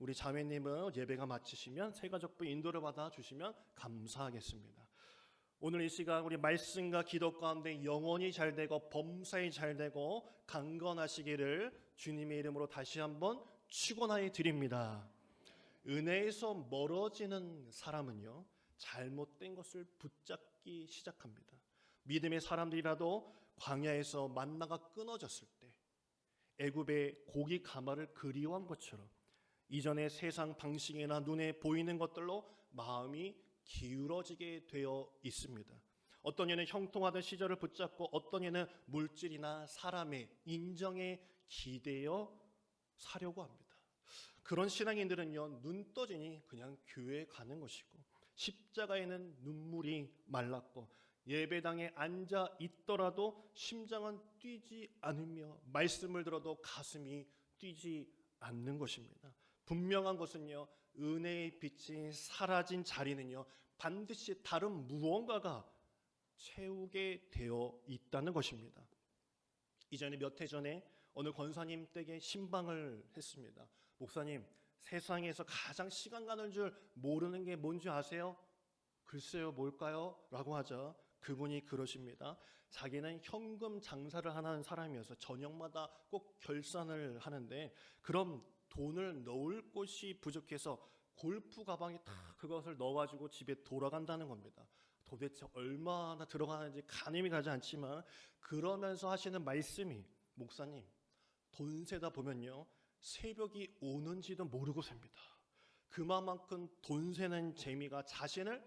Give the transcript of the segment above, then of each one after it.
우리 자매님은 예배가 마치시면 새가족부 인도를 받아 주시면 감사하겠습니다. 오늘 이 시간 우리 말씀과 기도 가운데 영혼이 잘 되고 범사에 잘 되고 강건하시기를 주님의 이름으로 다시 한번 축원하여 드립니다. 은혜에서 멀어지는 사람은요, 잘못된 것을 붙잡기 시작합니다. 믿음의 사람들이라도 광야에서 만나가 끊어졌을 때 애굽의 고기 가마를 그리워한 것처럼 이전의 세상 방식이나 눈에 보이는 것들로 마음이 기울어지게 되어 있습니다. 어떤 이는 형통하던 시절을 붙잡고 어떤 이는 물질이나 사람의 인정에 기대어 사려고 합니다. 그런 신앙인들은요, 눈 떠지니 그냥 교회에 가는 것이고 십자가에는 눈물이 말랐고 예배당에 앉아 있더라도 심장은 뛰지 않으며 말씀을 들어도 가슴이 뛰지 않는 것입니다. 분명한 것은요, 은혜의 빛이 사라진 자리는요, 반드시 다른 무언가가 채우게 되어 있다는 것입니다. 이전에 몇 해 전에 어느 권사님 댁에 신방을 했습니다. 목사님, 세상에서 가장 시간 가는 줄 모르는 게 뭔지 아세요? 글쎄요, 뭘까요? 라고 하자 그분이 그러십니다. 자기는 현금 장사를 하는 사람이어서 저녁마다 꼭 결산을 하는데 그럼 돈을 넣을 곳이 부족해서 골프 가방에 다 그것을 넣어가지고 집에 돌아간다는 겁니다. 도대체 얼마나 들어가는지 가늠이 가지 않지만 그러면서 하시는 말씀이, 목사님, 돈 세다 보면요, 새벽이 오는지도 모르고 삽니다. 그만큼 돈 세는 재미가 자신을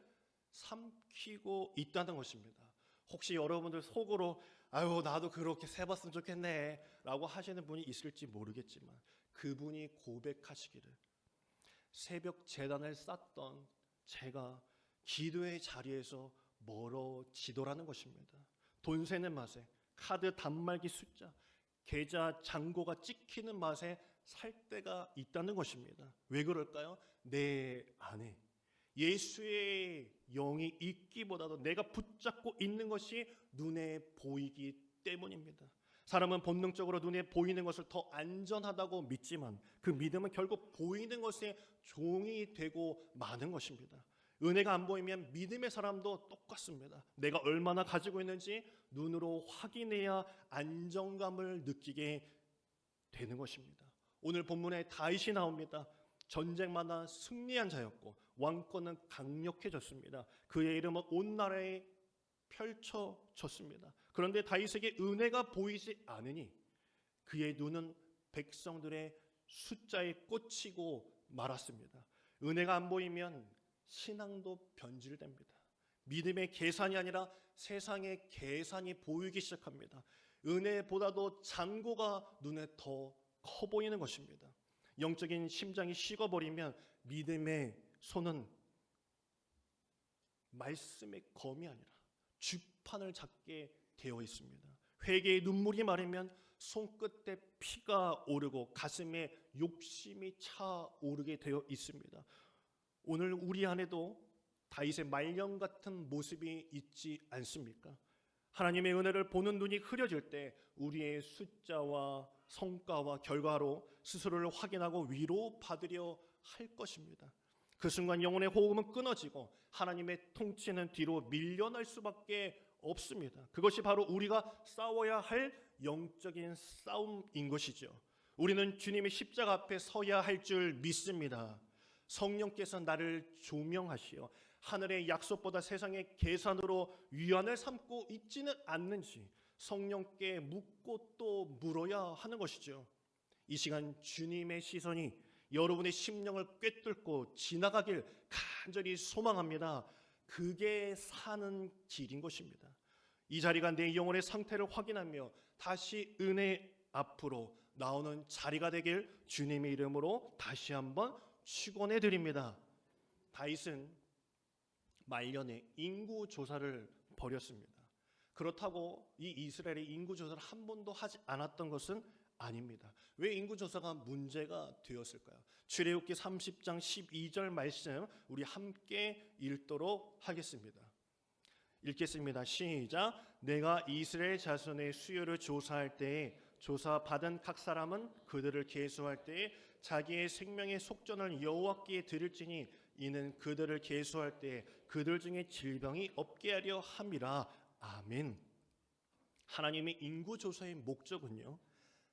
삼키고 있다는 것입니다. 혹시 여러분들 속으로 아유 나도 그렇게 세봤으면 좋겠네 라고 하시는 분이 있을지 모르겠지만 그분이 고백하시기를, 새벽 제단을 쌓던 제가 기도의 자리에서 멀어지더라는 것입니다. 돈 세는 맛에, 카드 단말기 숫자, 계좌 잔고가 찍히는 맛에 살 때가 있다는 것입니다. 왜 그럴까요? 내 안에 예수의 영이 있기보다도 내가 붙잡고 있는 것이 눈에 보이기 때문입니다. 사람은 본능적으로 눈에 보이는 것을 더 안전하다고 믿지만 그 믿음은 결국 보이는 것에 종이 되고 마는 것입니다. 은혜가 안 보이면 믿음의 사람도 똑같습니다. 내가 얼마나 가지고 있는지 눈으로 확인해야 안정감을 느끼게 되는 것입니다. 오늘 본문에 다윗이 나옵니다. 전쟁마다 승리한 자였고 왕권은 강력해졌습니다. 그의 이름은 온 나라에 펼쳐졌습니다. 그런데 다윗에게 은혜가 보이지 않으니 그의 눈은 백성들의 숫자에 꽂히고 말았습니다. 은혜가 안 보이면 신앙도 변질됩니다. 믿음의 계산이 아니라 세상의 계산이 보이기 시작합니다. 은혜보다도 잔고가 눈에 더 커 보이는 것입니다. 영적인 심장이 식어버리면 믿음의 손은 말씀의 검이 아니라 쥐판을 잡게 되어 있습니다. 회개의 눈물이 마르면 손끝에 피가 오르고 가슴에 욕심이 차오르게 되어 있습니다. 오늘 우리 안에도 다윗의 말년 같은 모습이 있지 않습니까? 하나님의 은혜를 보는 눈이 흐려질 때 우리의 숫자와 성과와 결과로 스스로를 확인하고 위로받으려 할 것입니다. 그 순간 영혼의 호흡은 끊어지고 하나님의 통치는 뒤로 밀려날 수밖에 없습니다. 그것이 바로 우리가 싸워야 할 영적인 싸움인 것이죠. 우리는 주님의 십자가 앞에 서야 할 줄 믿습니다. 성령께서 나를 조명하시어 하늘의 약속보다 세상의 계산으로 위안을 삼고 있지는 않는지 성령께 묻고 또 물어야 하는 것이죠. 이 시간 주님의 시선이 여러분의 심령을 꿰뚫고 지나가길 간절히 소망합니다. 그게 사는 길인 것입니다. 이 자리가 내 영혼의 상태를 확인하며 다시 은혜 앞으로 나오는 자리가 되길 주님의 이름으로 다시 한번 축원해 드립니다. 다윗은 말년에 인구 조사를 벌였습니다. 그렇다고 이 이스라엘의 인구 조사를 한 번도 하지 않았던 것은 아닙니다. 왜 인구 조사가 문제가 되었을까요? 출애굽기 30장 12절 말씀 우리 함께 읽도록 하겠습니다. 읽겠습니다. 시작. 내가 이스라엘 자손의 수요를 조사할 때에 조사받은 각 사람은 그들을 계수할 때에 자기의 생명의 속전을 여호와께 드릴지니 이는 그들을 계수할 때 그들 중에 질병이 없게 하려 함이라. 아멘. 하나님의 인구조사의 목적은요,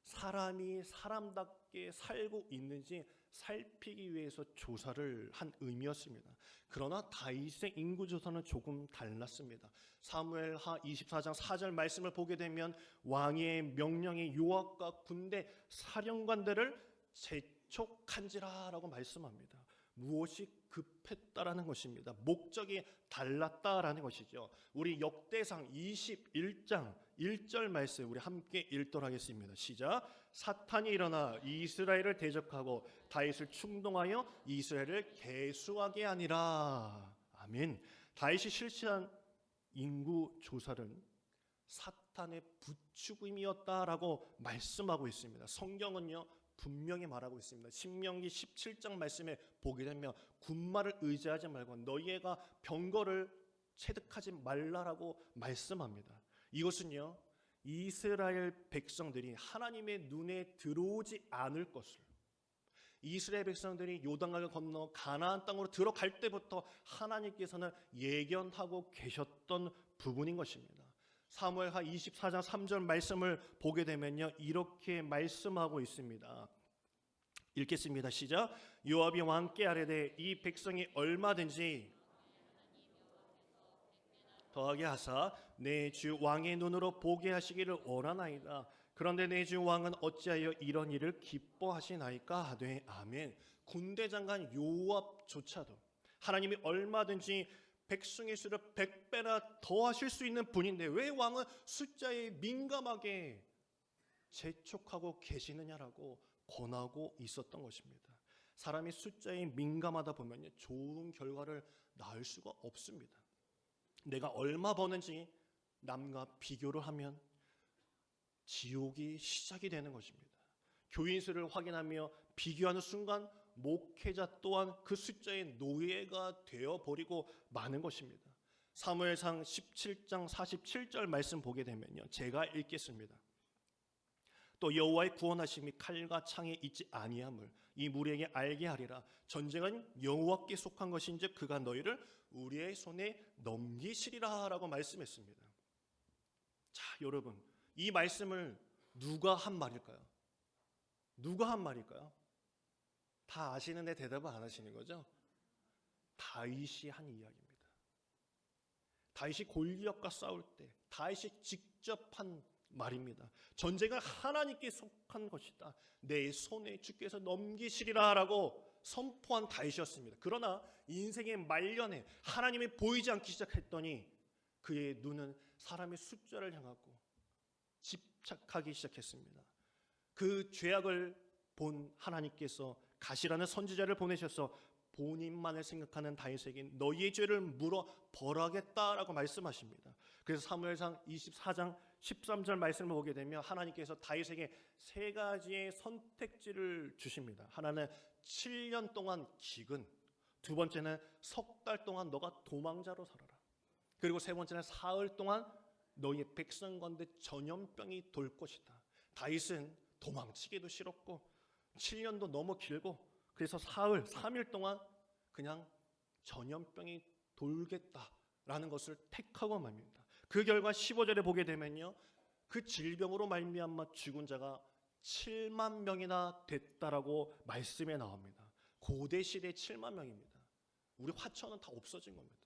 사람이 사람답게 살고 있는지 살피기 위해서 조사를 한 의미였습니다. 그러나 다윗의 인구조사는 조금 달랐습니다. 사무엘하 24장 4절 말씀을 보게 되면 왕의 명령에 요압과 군대 사령관들을 재촉한지라 라고 말씀합니다. 무엇이 급했다라는 것입니다. 목적이 달랐다라는 것이죠. 우리 역대상 21장 1절 말씀 우리 함께 읽도록 하겠습니다. 시작. 사탄이 일어나 이스라엘을 대적하고 다윗을 충동하여 이스라엘을 계수하게 하니라. 아멘. 다윗이 실시한 인구 조사는 사탄의 부추김이었다라고 말씀하고 있습니다. 성경은요 분명히 말하고 있습니다. 신명기 17장 말씀에 보게 되면 군마를 의지하지 말고 너희가 병거를 체득하지 말라라고 말씀합니다. 이것은요 이스라엘 백성들이 하나님의 눈에 들어오지 않을 것을, 이스라엘 백성들이 요단강을 건너 가나안 땅으로 들어갈 때부터 하나님께서는 예견하고 계셨던 부분인 것입니다. 사무엘하 24장 3절 말씀을 보게 되면요 이렇게 말씀하고 있습니다. 읽겠습니다. 시작. 요압이 왕께 아뢰되 이 백성이 얼마든지 더하게 하사 내 주 왕의 눈으로 보게 하시기를 원하나이다. 그런데 내 주 왕은 어찌하여 이런 일을 기뻐하시나이까 하되. 아멘. 군대 장관 요압조차도 하나님이 얼마든지 백성의 수를 100배나 더하실 수 있는 분인데 왜 왕은 숫자에 민감하게 재촉하고 계시느냐라고 권하고 있었던 것입니다. 사람이 숫자에 민감하다 보면 좋은 결과를 낳을 수가 없습니다. 내가 얼마 버는지 남과 비교를 하면 지옥이 시작이 되는 것입니다. 교인 수를 확인하며 비교하는 순간 목회자 또한 그 숫자의 노예가 되어버리고 마는 것입니다. 사무엘상 17장 47절 말씀 보게 되면요 제가 읽겠습니다. 또 여호와의 구원하심이 칼과 창에 있지 아니함을 이 무리에게 알게 하리라. 전쟁은 여호와께 속한 것인즉 그가 너희를 우리의 손에 넘기시리라 라고 말씀했습니다. 자 여러분, 이 말씀을 누가 한 말일까요? 누가 한 말일까요? 다 아시는데 대답을 안 하시는 거죠? 다윗이 한 이야기입니다. 다윗이 골리앗과 싸울 때 다윗이 직접 한 말입니다. 전쟁은 하나님께 속한 것이다. 내 손에 주께서 넘기시리라 라고 선포한 다윗이었습니다. 그러나 인생의 말년에 하나님이 보이지 않기 시작했더니 그의 눈은 사람의 숫자를 향하고 집착하기 시작했습니다. 그 죄악을 본 하나님께서 가시라는 선지자를 보내셔서 본인만을 생각하는 다윗에게 너희의 죄를 물어 벌하겠다라고 말씀하십니다. 그래서 사무엘상 24장 13절 말씀을 보게 되면 하나님께서 다윗에게 세 가지의 선택지를 주십니다. 하나는 7년 동안 기근, 두 번째는 석 달 동안 너가 도망자로 살아라. 그리고 세 번째는 사흘 동안 너희의 백성 가운데 전염병이 돌 것이다. 다윗은 도망치기도 싫었고 7년도 너무 길고 그래서 사흘, 3일 동안 그냥 전염병이 돌겠다라는 것을 택하고 맙니다. 그 결과 15절에 보게 되면요 그 질병으로 말미암아 죽은 자가 7만 명이나 됐다라고 말씀에 나옵니다. 고대 시대 7만 명입니다. 우리 화천은 다 없어진 겁니다.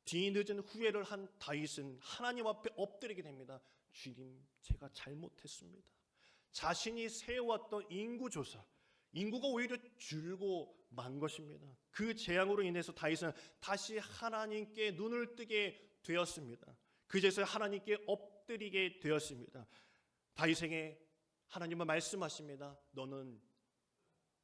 뒤늦은 후회를 한 다윗은 하나님 앞에 엎드리게 됩니다. 주님, 제가 잘못했습니다. 자신이 세워왔던 인구조사, 인구가 오히려 줄고 만 것입니다. 그 재앙으로 인해서 다윗은 다시 하나님께 눈을 뜨게 되었습니다. 그제서야 하나님께 엎드리게 되었습니다. 다윗에게 하나님은 말씀하십니다. 너는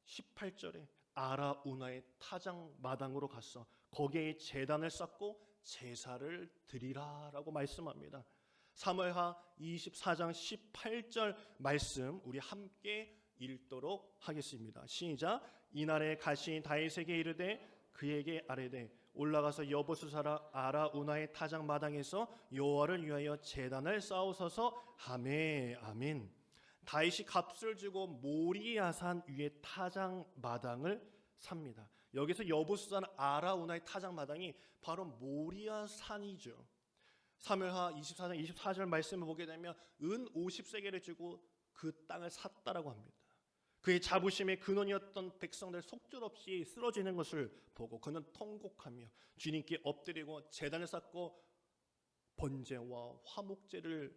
18절에 아라우나의 타작 마당으로 갔어. 거기에 제단을 쌓고 제사를 드리라 라고 말씀합니다. 사무엘하 24장 18절 말씀 우리 함께 읽도록 하겠습니다. 시작. 이날에 가시 다윗에게 이르되 그에게 아뢰되 올라가서 여보수사라 아라우나의 타작 마당에서 여호와를 위하여 제단을 쌓으소서 하매. 아멘. 다윗이 값을 주고 모리아산 위에 타작 마당을 삽니다. 여기서 여부수산 아라우나의 타작 마당이 바로 모리아산이죠. 사무엘하 24장 24절 말씀을 보게 되면 은 50세겔을 주고 그 땅을 샀다라고 합니다. 그의 자부심의 근원이었던 백성들 속절없이 쓰러지는 것을 보고 그는 통곡하며 주님께 엎드리고 제단을 쌓고 번제와 화목제를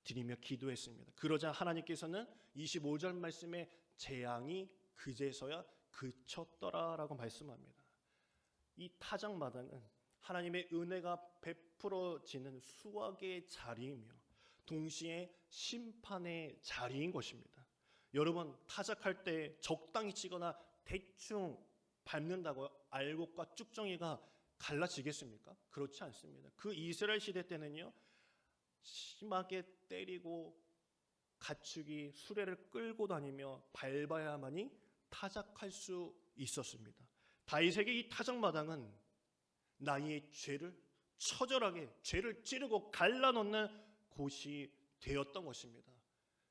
드리며 기도했습니다. 그러자 하나님께서는 25절 말씀에 재앙이 그제서야 그쳤더라라고 말씀합니다. 이 타작마당은 하나님의 은혜가 베풀어지는 수확의 자리이며 동시에 심판의 자리인 것입니다. 여러분, 타작할 때 적당히 치거나 대충 밟는다고 알곡과 쭉정이가 갈라지겠습니까? 그렇지 않습니다. 그 이스라엘 시대 때는요, 심하게 때리고 가축이 수레를 끌고 다니며 밟아야만이 타작할 수 있었습니다. 다윗에게 이 타작마당은 나의 죄를 처절하게 죄를 찌르고 갈라놓는 곳이 되었던 것입니다.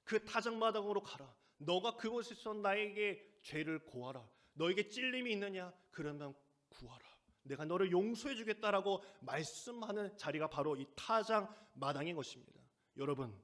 그 타작마당으로 가라. 너가 그곳에서 나에게 죄를 고하라. 너에게 찔림이 있느냐? 그러면 구하라. 내가 너를 용서해 주겠다라고 말씀하는 자리가 바로 이 타작마당인 것입니다. 여러분,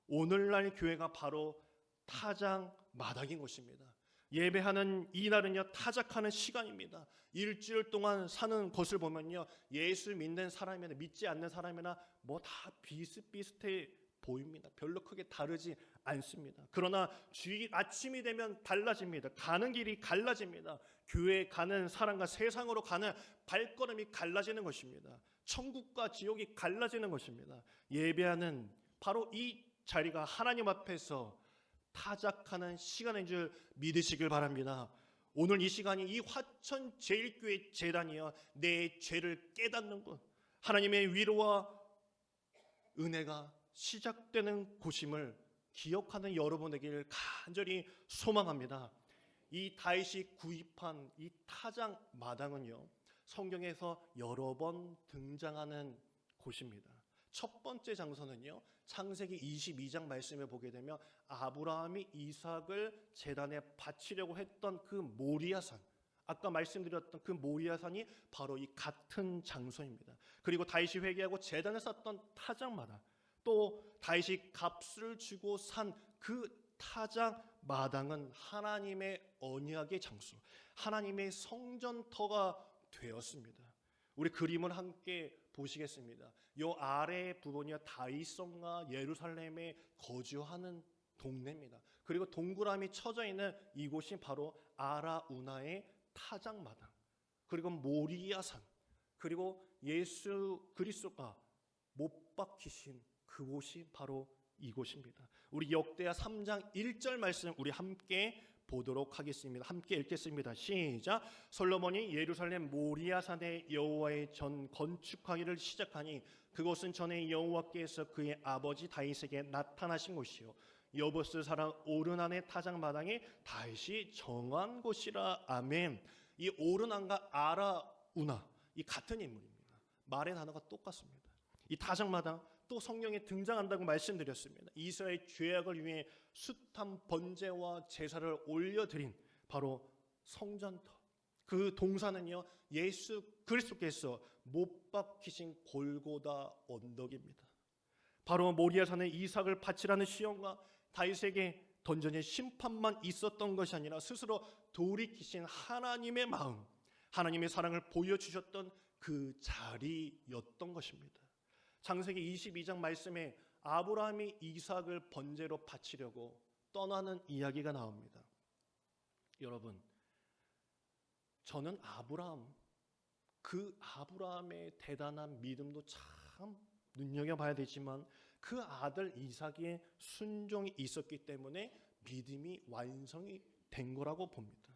오늘날 교회가 바로 타작마당인 것입니다. 예배하는 이날은요, 타작하는 시간입니다. 일주일 동안 사는 것을 보면요, 예수 믿는 사람이나 믿지 않는 사람이나 뭐 다 비슷비슷해 보입니다. 별로 크게 다르지 않습니다. 그러나 주일 아침이 되면 달라집니다. 가는 길이 갈라집니다. 교회에 가는 사람과 세상으로 가는 발걸음이 갈라지는 것입니다. 천국과 지옥이 갈라지는 것입니다. 예배하는 바로 이 자리가 하나님 앞에서 타작하는 시간인 줄 믿으시길 바랍니다. 오늘 이 시간이 이 화천 제일교회 제단이여 내 죄를 깨닫는 곳, 하나님의 위로와 은혜가 시작되는 곳임을 기억하는 여러분에게 간절히 소망합니다. 이 다윗이 구입한 이 타작 마당은요, 성경에서 여러 번 등장하는 곳입니다. 첫 번째 장소는요, 창세기 22장 말씀을 보게 되면 아브라함이 이삭을 제단에 바치려고 했던 그 모리아산, 아까 말씀드렸던 그 모리아산이 바로 이 같은 장소입니다. 그리고 다윗이 회개하고 제단을 쌓던 타작마당, 또 다윗이 값을 주고 산 그 타작마당은 하나님의 언약의 장소, 하나님의 성전터가 되었습니다. 우리 그림을 함께 보시겠습니다. 요 아래 부분이 다윗성과 예루살렘에 거주하는 동네입니다. 그리고 동그라미 쳐져 있는 이곳이 바로 아라우나의 타작마당, 그리고 모리아산, 그리고 예수 그리스도가 못 박히신 그곳이 바로 이곳입니다. 우리 역대하 3장 1절 말씀 우리 함께 보도록 하겠습니다. 함께 읽겠습니다. 시작. 솔로몬이 예루살렘 모리아산에 여호와의 전 건축하기를 시작하니 그곳은 전에 여호와께서 그의 아버지 다윗에게 나타나신 곳이요 여부스 사람 오르난의 타작마당에 다윗이 정한 곳이라. 아멘. 이 오르난과 아라우나 이 같은 인물입니다. 말의 단어가 똑같습니다. 이 타작마당 또 성경에 등장한다고 말씀드렸습니다. 이스라엘 죄악을 위해 숱한 번제와 제사를 올려드린 바로 성전터, 그 동산은요 예수 그리스도께서 못 박히신 골고다 언덕입니다. 바로 모리아산에 이삭을 바치라는 시험과 다윗에게 던전의 심판만 있었던 것이 아니라 스스로 돌이키신 하나님의 마음, 하나님의 사랑을 보여주셨던 그 자리였던 것입니다. 창세기 22장 말씀에 아브라함이 이삭을 번제로 바치려고 떠나는 이야기가 나옵니다. 여러분, 저는 그 아브라함의 대단한 믿음도 참 눈여겨봐야 되지만 그 아들 이삭의 순종이 있었기 때문에 믿음이 완성이 된 거라고 봅니다.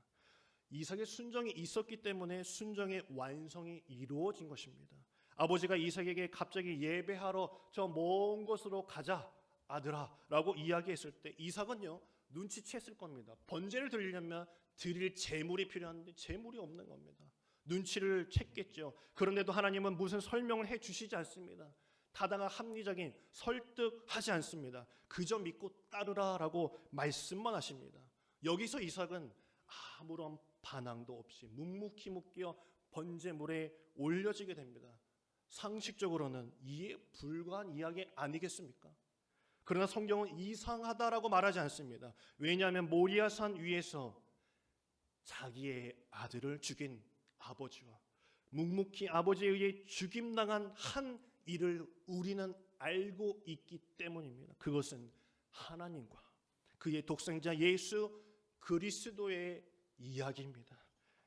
이삭의 순종이 있었기 때문에 순종의 완성이 이루어진 것입니다. 아버지가 이삭에게 갑자기 예배하러 저 먼 곳으로 가자 아들아 라고 이야기했을 때 이삭은요 눈치챘을 겁니다. 번제를 드리려면 드릴 재물이 필요한데 재물이 없는 겁니다. 눈치를 챘겠죠. 그런데도 하나님은 무슨 설명을 해주시지 않습니다. 타당한 합리적인 설득하지 않습니다. 그저 믿고 따르라라고 말씀만 하십니다. 여기서 이삭은 아무런 반항도 없이 묵묵히 묶여 번제물에 올려지게 됩니다. 상식적으로는 이해 불가한 이야기 아니겠습니까? 그러나 성경은 이상하다라고 말하지 않습니다. 왜냐하면 모리아산 위에서 자기의 아들을 죽인 아버지와 묵묵히 아버지에 의해 죽임당한 한 일을 우리는 알고 있기 때문입니다. 그것은 하나님과 그의 독생자 예수 그리스도의 이야기입니다.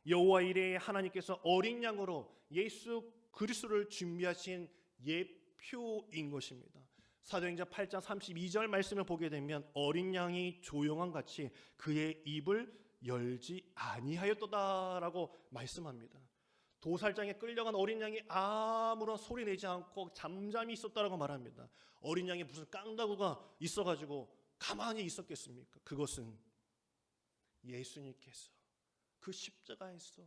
여호와 이레의 하나님께서 어린 양으로 예수 그리스도를 준비하신 예표인 것입니다. 사도행전 8장 32절 말씀을 보게 되면 어린 양이 조용한 같이 그의 입을 열지 아니하였도다라고 말씀합니다. 도살장에 끌려간 어린 양이 아무런 소리 내지 않고 잠잠히 있었다라고 말합니다. 어린 양이 무슨 깡다구가 있어가지고 가만히 있었겠습니까? 그것은 예수님께서 그 십자가에서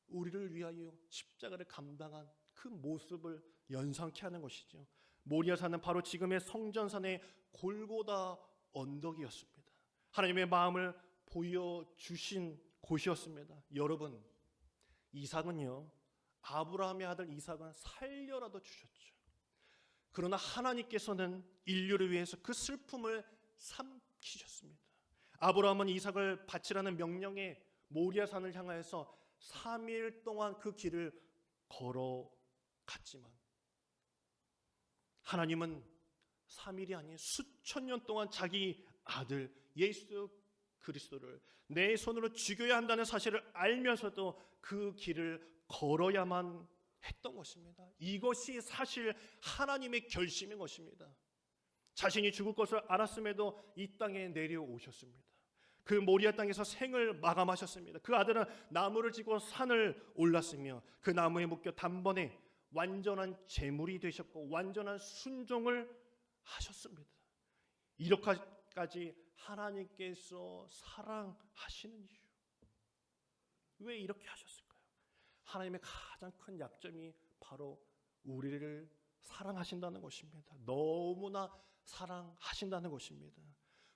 우리를 위하여 십자가를 감당한 그 모습을 연상케 하는 것이죠. 모리아산은 바로 지금의 성전산의 골고다 언덕이었습니다. 하나님의 마음을 보여주신 곳이었습니다. 여러분, 이삭은요, 아브라함의 아들 이삭은 살려라도 주셨죠. 그러나 하나님께서는 인류를 위해서 그 슬픔을 삼키셨습니다. 아브라함은 이삭을 바치라는 명령에 모리아산을 향하여서 3일 동안 그 길을 걸어갔지만 하나님은 3일이 아닌 수천 년 동안 자기 아들 예수 그리스도를 내 손으로 죽여야 한다는 사실을 알면서도 그 길을 걸어야만 했던 것입니다. 이것이 사실 하나님의 결심인 것입니다. 자신이 죽을 것을 알았음에도 이 땅에 내려오셨습니다. 그 모리아 땅에서 생을 마감하셨습니다. 그 아들은 나무를 지고 산을 올랐으며 그 나무에 묶여 단번에 완전한 제물이 되셨고 완전한 순종을 하셨습니다. 이렇게까지 하나님께서 사랑하시는 이유, 왜 이렇게 하셨을까요? 하나님의 가장 큰 약점이 바로 우리를 사랑하신다는 것입니다. 너무나 사랑하신다는 것입니다.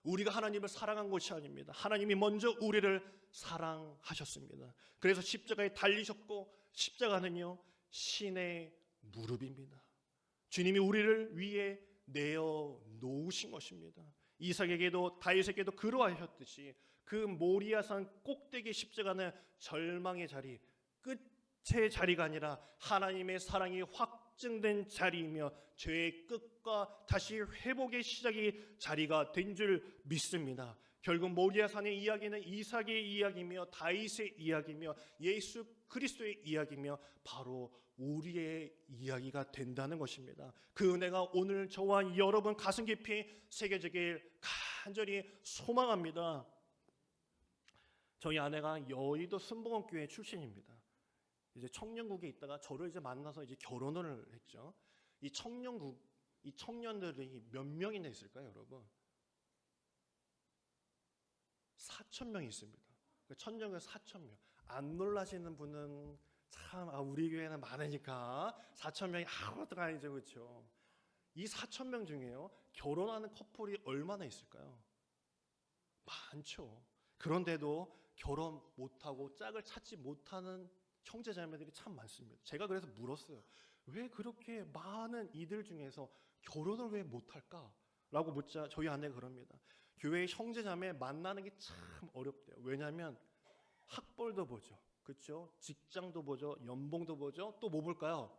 우리가 하나님을 사랑한 것이 아닙니다. 하나님이 먼저 우리를 사랑하셨습니다. 그래서 십자가에 달리셨고 십자가는요 신의 무릎입니다. 주님이 우리를 위해 내어 놓으신 것입니다. 이삭에게도 다윗에게도 그러하셨듯이 그 모리아산 꼭대기 십자가는 절망의 자리, 끝의 자리가 아니라 하나님의 사랑이 확증된 자리이며 죄의 끝과 다시 회복의 시작이 자리가 된 줄 믿습니다. 결국 모리아산의 이야기는 이삭의 이야기며 다윗의 이야기며 예수 그리스도의 이야기며 바로 우리의 이야기가 된다는 것입니다. 그 은혜가 오늘 저와 여러분 가슴 깊이 새겨지길 간절히 소망합니다. 저희 아내가 여의도 순복음교회 출신입니다. 이제 청년국에 있다가 저를 이제 만나서 이제 결혼을 했죠. 이 청년들이 몇 명이나 있을까요, 여러분? 4,000명이 있습니다. 청년은 4,000명. 안 놀라시는 분은 참 우리 교회는 많으니까 4,000명이 아무것도 아니죠, 그렇죠? 이 4,000명 중에요 결혼하는 커플이 얼마나 있을까요? 많죠. 그런데도 결혼 못하고 짝을 찾지 못하는 형제자매들이 참 많습니다. 제가 그래서 물었어요. 왜 그렇게 많은 이들 중에서 결혼을 왜 못할까? 라고 묻자 저희 아내가 그럽니다. 교회 형제자매 만나는 게 참 어렵대요. 왜냐하면 학벌도 보죠. 그렇죠? 직장도 보죠. 연봉도 보죠. 또 뭐 볼까요?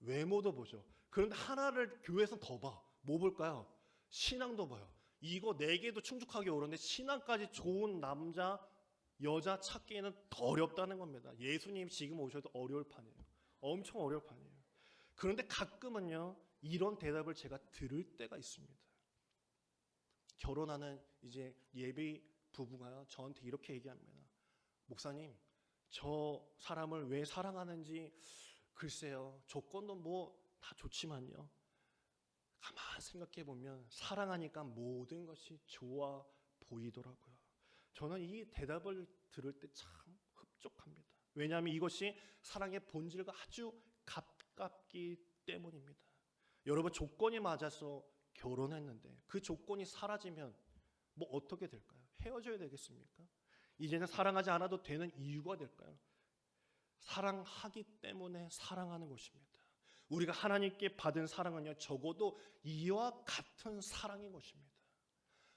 외모도 보죠. 그런데 하나를 교회에서 더 봐. 뭐 볼까요? 신앙도 봐요. 이거 4개도 충족하기 어려운데 신앙까지 좋은 남자, 여자 찾기에는 더 어렵다는 겁니다. 예수님 지금 오셔도 어려울 판이에요. 엄청 어려울 판이에요. 그런데 가끔은요 이런 대답을 제가 들을 때가 있습니다. 결혼하는 이제 예비 부부가요 저한테 이렇게 얘기합니다. 목사님, 저 사람을 왜 사랑하는지 글쎄요 조건도 뭐 다 좋지만요 가만 생각해 보면 사랑하니까 모든 것이 좋아 보이더라고요. 저는 이 대답을 들을 때 참 흡족합니다. 왜냐하면 이것이 사랑의 본질과 아주 가깝기 때문입니다. 여러분, 조건이 맞아서 결혼했는데 그 조건이 사라지면 뭐 어떻게 될까요? 헤어져야 되겠습니까? 이제는 사랑하지 않아도 되는 이유가 될까요? 사랑하기 때문에 사랑하는 것입니다. 우리가 하나님께 받은 사랑은요, 적어도 이와 같은 사랑인 것입니다.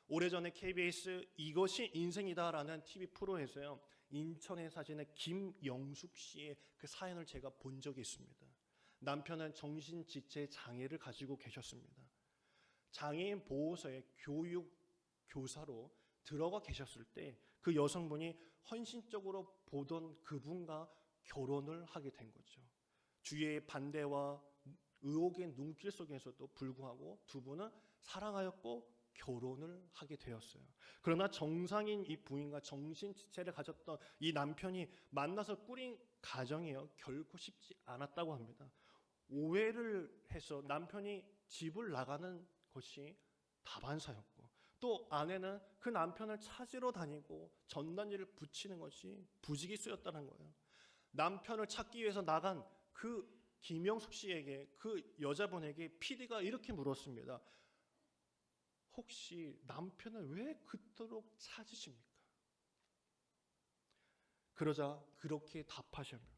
오래전에 KBS 이것이 인생이다라는 TV 프로에서요, 인천에 사시는 김영숙 씨의 그 사연을 제가 본 적이 있습니다. 남편은 정신지체 장애를 가지고 계셨습니다. 장애인 보호소에 교사로 들어가 계셨을 때 그 여성분이 헌신적으로 보던 그분과 결혼을 하게 된 거죠. 주위의 반대와 의혹의 눈길 속에서도 불구하고 두 분은 사랑하였고 결혼을 하게 되었어요. 그러나 정상인 이 부인과 정신지체를 가졌던 이 남편이 만나서 꾸린 가정이요, 결코 쉽지 않았다고 합니다. 오해를 해서 남편이 집을 나가는 것이 다반사였고, 또 아내는 그 남편을 찾으러 다니고 전단지를 붙이는 것이 부지기수였다는 거예요. 남편을 찾기 위해서 나간 그 김영숙 씨에게, 그 여자분에게 PD가 이렇게 물었습니다. 혹시 남편을 왜 그토록 찾으십니까? 그러자 그렇게 답하십니다.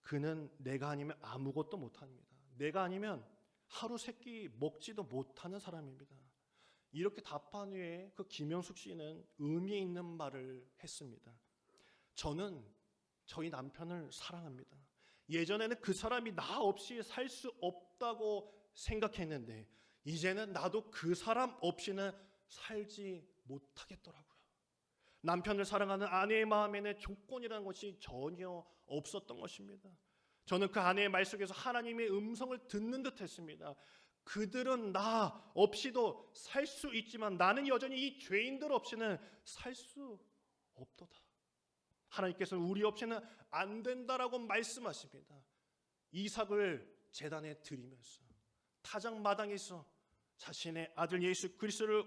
그는 내가 아니면 아무것도 못합니다. 내가 아니면 하루 세끼 먹지도 못하는 사람입니다. 이렇게 답한 후에 그 김영숙 씨는 의미 있는 말을 했습니다. 저는 저희 남편을 사랑합니다. 예전에는 그 사람이 나 없이 살 수 없다고 생각했는데 이제는 나도 그 사람 없이는 살지 못하겠더라고요. 남편을 사랑하는 아내의 마음에는 조건이라는 것이 전혀 없었던 것입니다. 저는 그 아내의 말 속에서 하나님의 음성을 듣는 듯 했습니다. 그들은 나 없이도 살 수 있지만 나는 여전히 이 죄인들 없이는 살 수 없도다. 하나님께서는 우리 없이는 안 된다라고 말씀하십니다. 이삭을 제단에 드리면서 타작마당에서 자신의 아들 예수 그리스도를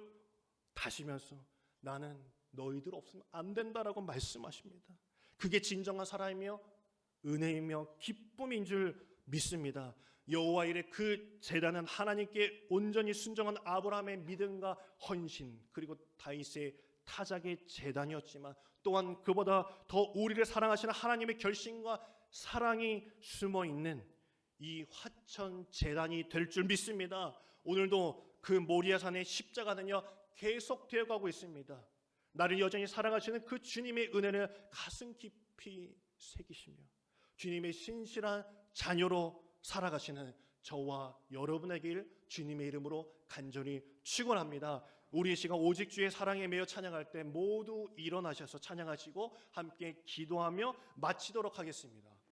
다시면서 나는 너희들 없으면 안 된다라고 말씀하십니다. 그게 진정한 사랑이며 은혜이며 기쁨인 줄 믿습니다. 여호와 이레 그 제단은 하나님께 온전히 순종한 아브라함의 믿음과 헌신, 그리고 다윗의 타작의 제단이었지만 또한 그보다 더 우리를 사랑하시는 하나님의 결심과 사랑이 숨어있는 이 화천 제단이 될 줄 믿습니다. 오늘도 그 모리아산의 십자가는요, 계속되어 가고 있습니다. 나를 여전히 사랑하시는 그 주님의 은혜를 가슴 깊이 새기시며 주님의 신실한 자녀로 살아가시는 저와 여러분의 길 주님의 이름으로 간절히 축원합니다. 우리 이 시간 오직 주의 사랑에 매여 찬양할 때 모두 일어나셔서 찬양하시고 함께 기도하며 마치도록 하겠습니다.